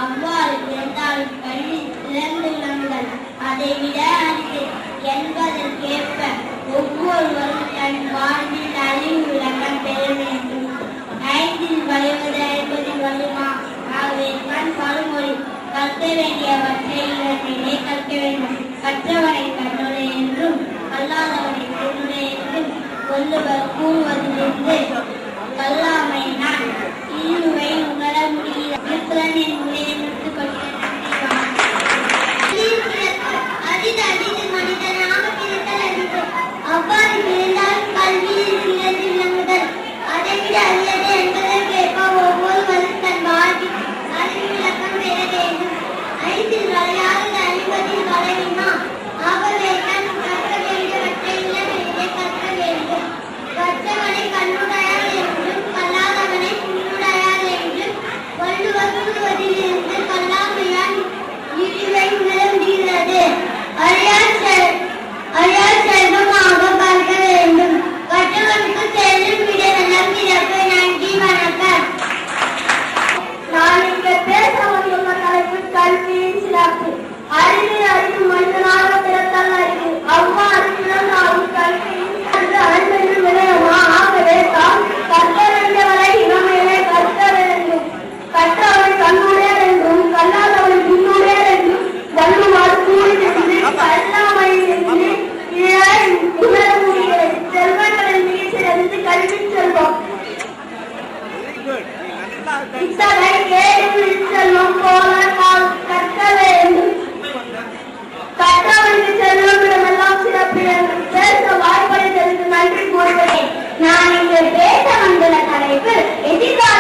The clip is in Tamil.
அவ்வாறு இருந்தாலும் கல்வி சிறந்து விளங்குதல் அதைவிட அரிது என்பதற்கேற்ப ஒவ்வொருவரும் தன் வாழ்வில் அறிவு விளக்கம் பெற வேண்டும். 5இல் வளைவது 50இல் வலுமா. ஆகவே கண் பழுமொழி கற்க வேண்டியவற்றை இவற்றிலே கற்க வேண்டும். கற்றவனை கண்ணுரை என்றும் கல்லாதவனை பெண்ணுரை என்றும் வள்ளுவர் கூறுவதிலிருந்து கல்லாமை நான் இழுவை உணர முடிகிறது. என் உரையை முடித்துக் கொள்கிறேன். அவ்வாறு இருந்தால் கல்வியில் சிறந்து விளங்குதல் அதைவிட அறியது என்பதற்கேற்ப ஒவ்வொருவரும் தன் வாழ்வில் அறிவு விளக்கம் பெற வேண்டும். 5இல் வளையாதது 50இல் வளையுமா. ஆகவே தான் கற்க வேண்டியவற்றை இளமையிலே கற்க வேண்டும். கற்றவனை கண்ணுடையார் என்றும் கல்லாதவனை புண்ணுடையார் என்றும் வள்ளுவர் கூறுவதிலிருந்து கல்லாமையால் இழிவை உணர முடிகிறது. அறியார் செல்வமாக கற்க வேண்டும். கற்றவனுக்கு செல்லும் விடநலம் பிறப்பு. நன்றி, வணக்கம். நான் இங்கே பேச வந்துள்ள தலைப்பு கல்வியின் சிறப்பு. அறிவு மனிதனாக பிறத்தல் அறிவு. அவ்வாறு பிறந்தாலும் கல்வியின் அன்பையும் விளையுமா. ஆகவே தான் கற்க வேண்டியவரை இளமையிலே கற்க வேண்டும். கற்றவன் கண்ணுடையர் என்றும் கல்லாதவன் புண்ணுடையர் என்றும் வள்ளுவர் கூறியது கல்லாமை என்று உணர முடிகிறது. செல்வங்களின் மிக சிறந்து கல்வி செல்வம். இத்தகைய கேள்வி செல்வம் போல கற்க வேண்டும். கற்றவனுக்கு செல்வம் இடமெல்லாம் சிறப்பு என்று பேச வாய்ப்பளித்ததற்கு நன்றி கூறுகிறேன். நான் இங்கு பேச வந்துள்ள தலைப்பு எதிர்கால